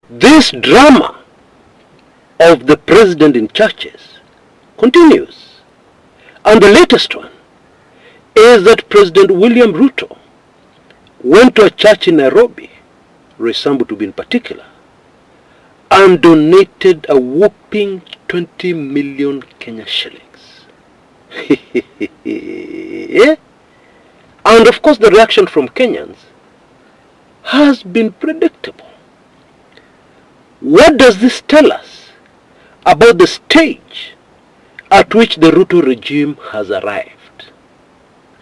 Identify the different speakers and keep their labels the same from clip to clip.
Speaker 1: This drama of the president in churches continues. And the latest one is that President William Ruto went to a church in Nairobi, Roysambu to be in particular, and donated a whopping 20 million Kenya shillings. And of course the reaction from Kenyans has been predictable. What does this tell us about the stage at which the Ruto regime has arrived?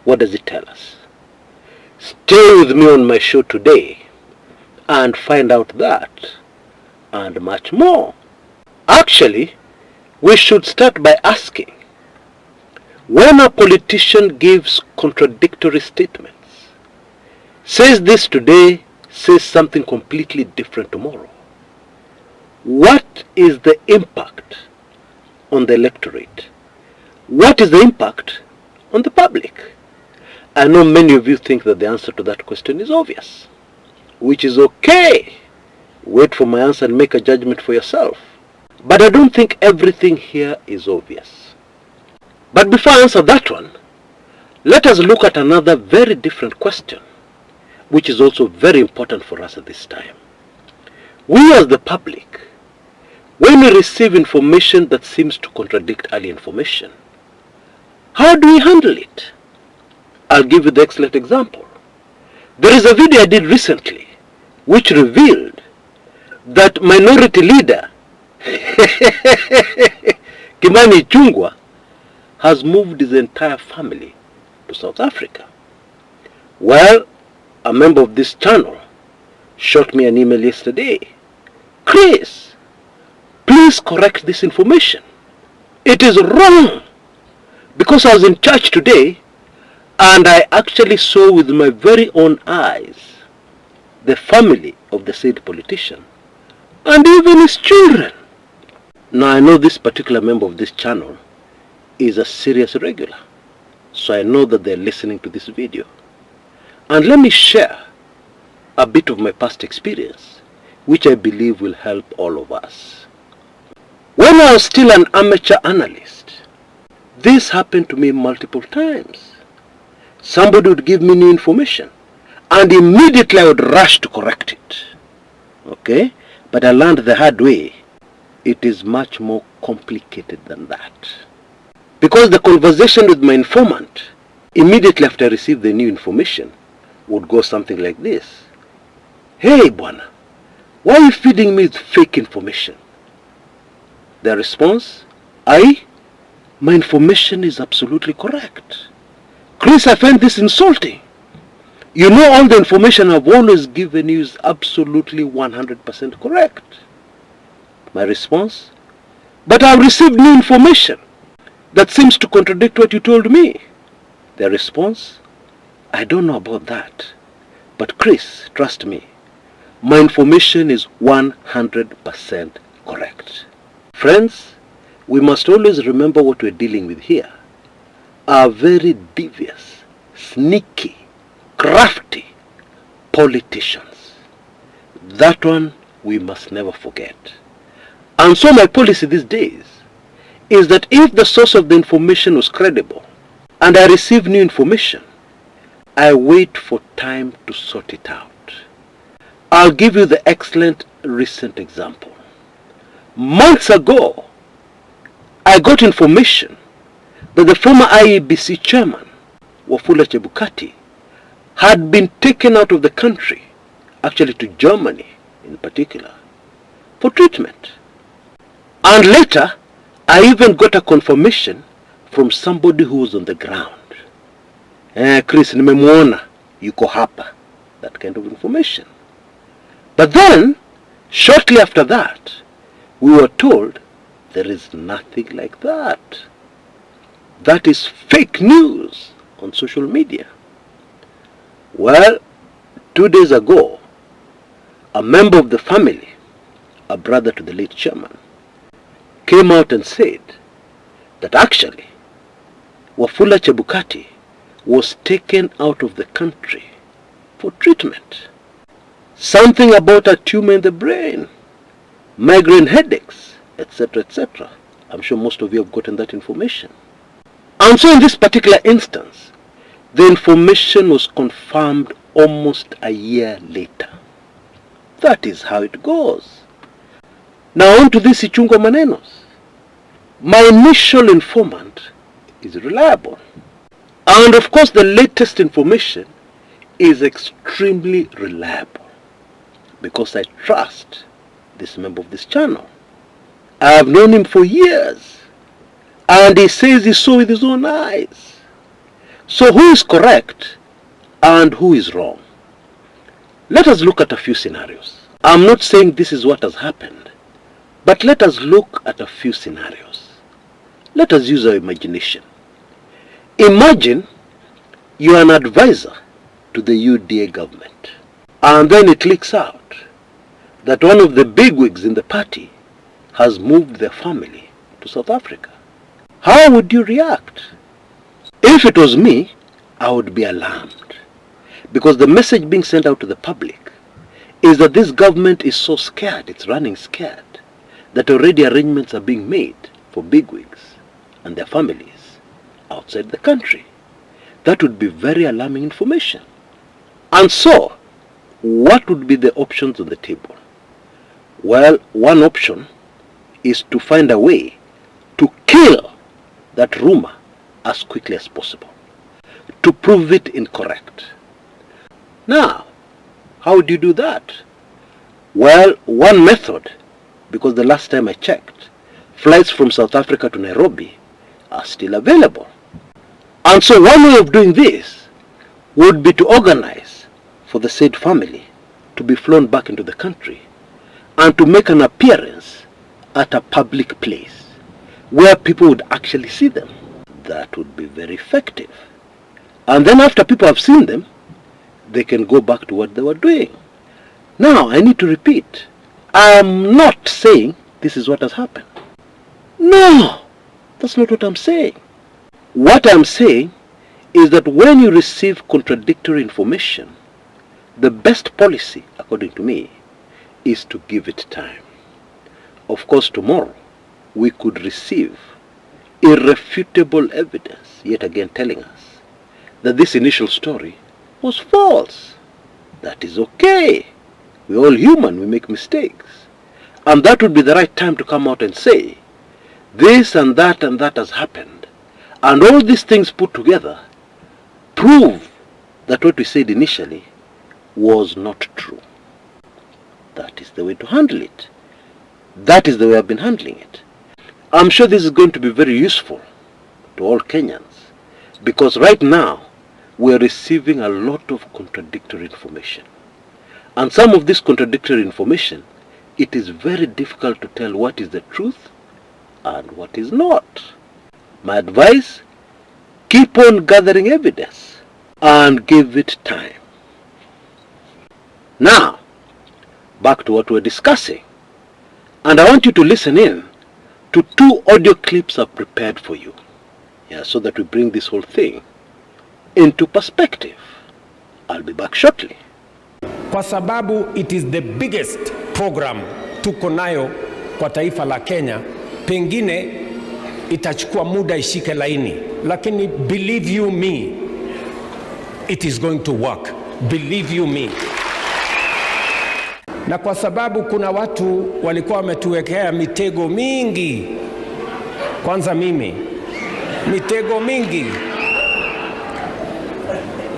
Speaker 1: What does it tell us? Stay with me on my show today and find out that and much more. Actually, we should start by asking, when a politician gives contradictory statements, says this today, says something completely different tomorrow, what is the impact on the electorate? What is the impact on the public? I know many of you think that the answer to that question is obvious, which is okay. Wait for my answer and make a judgment for yourself. But I don't think everything here is obvious. But before I answer that one, let us look at another very different question, which is also very important for us at this time. We as the public, when we receive information that seems to contradict early information, how do we handle it? I'll give you the excellent example. There is a video I did recently which revealed that minority leader Kimani Ichung'wah has moved his entire family to South Africa. Well, a member of this channel shot me an email yesterday. Chris, please correct this information. It is wrong. Because I was in church today and I actually saw with my very own eyes the family of the said politician and even his children. Now I know this particular member of this channel is a serious regular, so I know that they're listening to this video. And let me share a bit of my past experience, which I believe will help all of us. When I was still an amateur analyst, this happened to me multiple times. Somebody would give me new information and immediately I would rush to correct it. Okay? But I learned the hard way. It is much more complicated than that. Because the conversation with my informant, immediately after I received the new information, would go something like this. Hey, Bwana, why are you feeding me with fake information? The response, my information is absolutely correct. Chris, I find this insulting. You know all the information I've always given you is absolutely 100% correct. My response, but I've received new information that seems to contradict what you told me. The response, I don't know about that. But Chris, trust me, my information is 100% correct. Friends, we must always remember what we're dealing with here are very devious, sneaky, crafty politicians. That one we must never forget. And so my policy these days is that if the source of the information was credible and I receive new information, I wait for time to sort it out. I'll give you the excellent recent example. Months ago, I got information that the former IEBC chairman, Chebukati, had been taken out of the country, actually to Germany in particular, for treatment. And later, I even got a confirmation from somebody who was on the ground. Chris, nimemuona, yuko hapa. That kind of information. But then, shortly after that, we were told there is nothing like that. That is fake news on social media. Well, 2 days ago, a member of the family, a brother to the late chairman, came out and said that actually Chebukati was taken out of the country for treatment. Something about a tumor in the brain. migraine headaches, etc., etc. I'm sure most of you have gotten that information. And so in this particular instance, the information was confirmed almost a year later. That is how it goes. Now on to this Ichungwa Manenos. My initial informant is reliable. And of course the latest information is extremely reliable because I trust this member of this channel. I have known him for years and he says he saw with his own eyes. So who is correct and who is wrong? Let us look at a few scenarios. I'm not saying this is what has happened, but let us look at a few scenarios. Let us use our imagination. Imagine you are an advisor to the UDA government, and then it leaks out that one of the bigwigs in the party has moved their family to South Africa. How would you react? If it was me, I would be alarmed, because the message being sent out to the public is that this government is so scared, it's running scared, that already arrangements are being made for bigwigs and their families outside the country. That would be very alarming information. And so, what would be the options on the table? Well, one option is to find a way to kill that rumor as quickly as possible, to prove it incorrect. Now, how do you do that? Well, one method, because the last time I checked, flights from South Africa to Nairobi are still available. And so one way of doing this would be to organize for the said family to be flown back into the country and to make an appearance at a public place where people would actually see them. That would be very effective. And then after people have seen them, they can go back to what they were doing. Now, I need to repeat, I am not saying this is what has happened. No, that's not what I'm saying. What I'm saying is that when you receive contradictory information, the best policy, according to me, is to give it time. Of course, tomorrow, we could receive irrefutable evidence, yet again telling us that this initial story was false. That is okay. We're all human, we make mistakes. And that would be the right time to come out and say, this and that has happened. And all these things put together prove that what we said initially was not true. That is the way to handle it. That is the way I've been handling it. I'm sure this is going to be very useful to all Kenyans, because right now we're receiving a lot of contradictory information. And some of this contradictory information, it is very difficult to tell what is the truth and what is not. My advice, keep on gathering evidence and give it time. Now, back to what we're discussing. And I want you to listen in to 2 audio clips I've prepared for you, so that we bring this whole thing into perspective. I'll be back shortly.
Speaker 2: Kwa sababu it is the biggest program tuko nayo kwa taifa la Kenya, pengine itachukua muda ishike laini, lakini believe you me, it is going to work. Believe you me. Na kwa sababu kuna watu walikuwa wametuwekea mitego mingi, kwanza mimi, mitego mingi.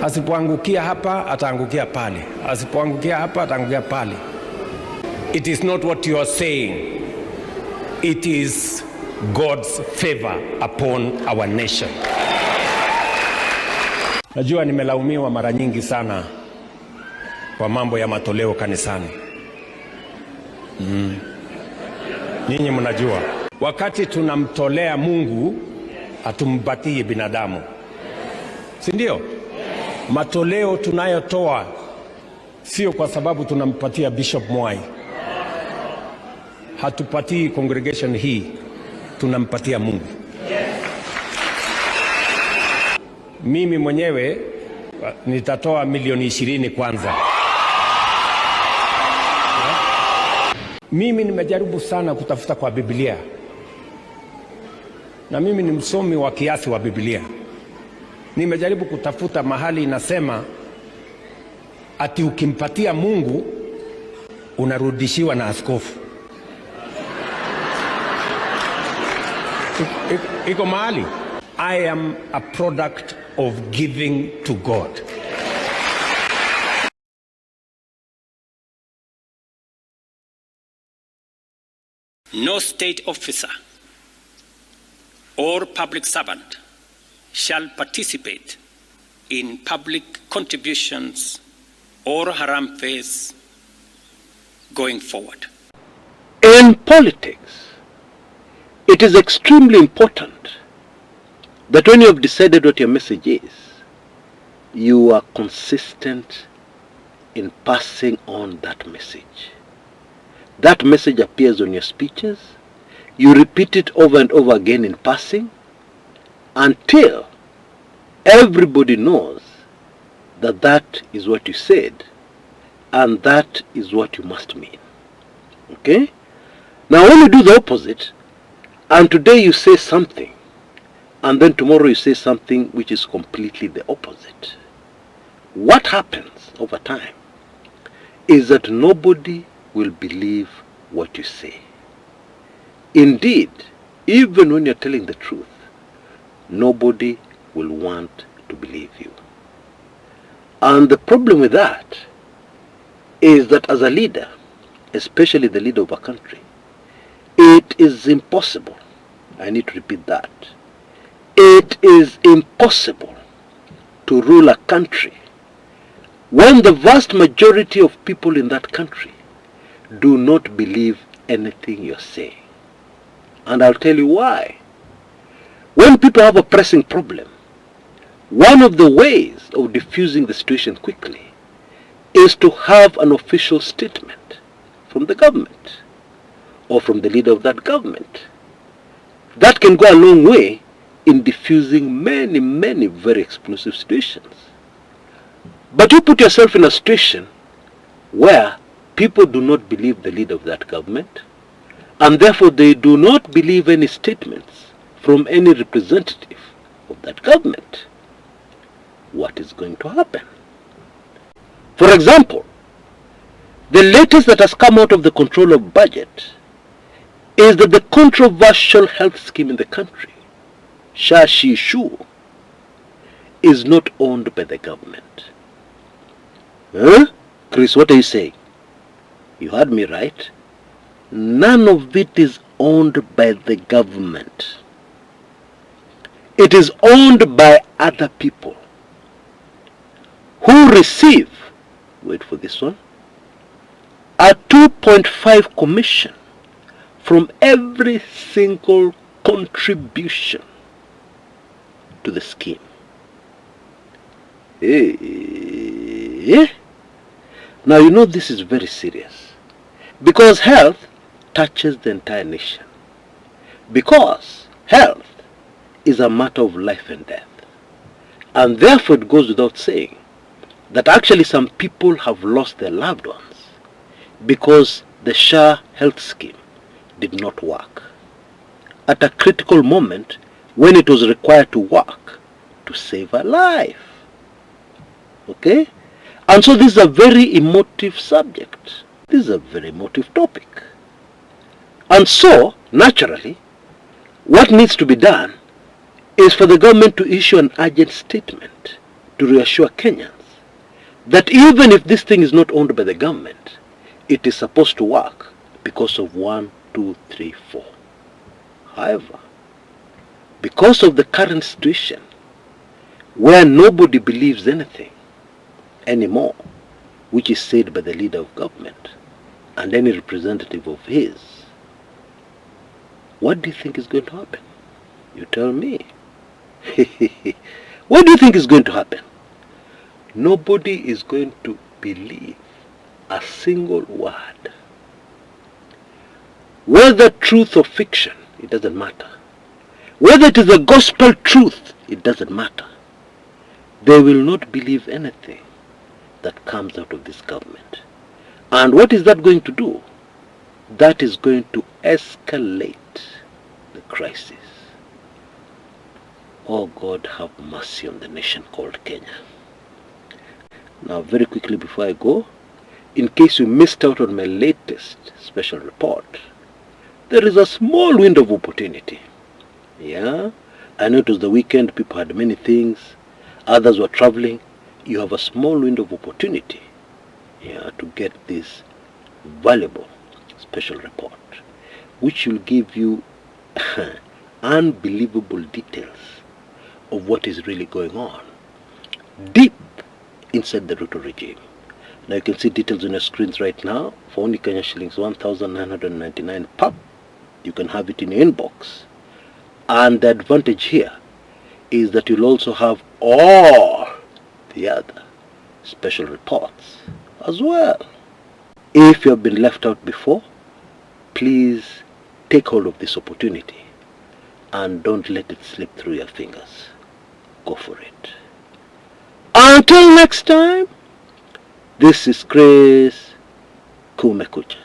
Speaker 2: Asipoangukia hapa, ataangukia pale. Asipoangukia hapa, ataangukia pale. It is not what you are saying. It is God's favor upon our nation. Najua nimelaumiwa mara nyingi sana kwa mambo ya matoleo kanisani. Nyinyi mnajua, wakati tunamtolea Mungu, hatumpatii binadamu. Si ndio? Matoleo tunayotoa sio kwa sababu tunampatia Bishop Mwai. Hatupatii congregation hii, tunampatia Mungu. Mimi mwenyewe nitatoa milioni 20 kwanza. Mimi nimejaribu sana kutafuta kwa Biblia, na mimi ni msomi wa kiasi wa Biblia. Nimejaribu kutafuta mahali inasema ati ukimpatia Mungu unarudishiwa na askofu. Iko mahali? I am a product of giving to God.
Speaker 3: No state officer or public servant shall participate in public contributions or harambee going forward.
Speaker 1: In politics, it is extremely important that when you have decided what your message is, you are consistent in passing on that message. That message appears on your speeches. You repeat it over and over again in passing until everybody knows that that is what you said and that is what you must mean. Okay? Now when you do the opposite, and today you say something, and then tomorrow you say something which is completely the opposite, what happens over time is that nobody will believe what you say. Indeed, even when you're telling the truth, nobody will want to believe you. And the problem with that is that as a leader, especially the leader of a country, it is impossible, I need to repeat that, it is impossible to rule a country when the vast majority of people in that country do not believe anything you're saying. And I'll tell you why. When people have a pressing problem, one of the ways of diffusing the situation quickly is to have an official statement from the government or from the leader of that government. That can go a long way in diffusing many, many very explosive situations. But you put yourself in a situation where people do not believe the leader of that government, and therefore they do not believe any statements from any representative of that government. What is going to happen? For example, the latest that has come out of the control of budget is that the controversial health scheme in the country, Sha-Shi-Shu, is not owned by the government. Huh? Chris, what are you saying? You heard me right. None of it is owned by the government. It is owned by other people who receive, wait for this one, a 2.5 commission from every single contribution to the scheme. Now you know this is very serious, because health touches the entire nation. Because health is a matter of life and death. And therefore it goes without saying that actually some people have lost their loved ones because the Sha health scheme did not work at a critical moment when it was required to work to save a life. Okay? And so this is a very emotive subject. This is a very emotive topic. And so, naturally, what needs to be done is for the government to issue an urgent statement to reassure Kenyans that even if this thing is not owned by the government, it is supposed to work because of 1, 2, 3, 4. However, because of the current situation where nobody believes anything anymore which is said by the leader of government and any representative of his, what do you think is going to happen? You tell me. What do you think is going to happen? Nobody is going to believe a single word. Whether truth or fiction, it doesn't matter. Whether it is the gospel truth, it doesn't matter. They will not believe anything that comes out of this government. And what is that going to do? that is going to escalate the crisis. Oh God, have mercy on the nation called Kenya. Now, very quickly before I go, in case you missed out on my latest special report, there is a small window of opportunity. Yeah, I know it was the weekend, people had many things, others were traveling. You have a small window of opportunity, yeah, to get this valuable special report, which will give you unbelievable details of what is really going on deep inside the Ruto regime. Now you can see details on your screens right now. For only Kenya shillings 1,999 pub, you can have it in your inbox. And the advantage here is that you'll also have all the other special reports as well. If you have been left out before, please take hold of this opportunity and don't let it slip through your fingers. Go for it. Until next time, this is Chris Kumekucha.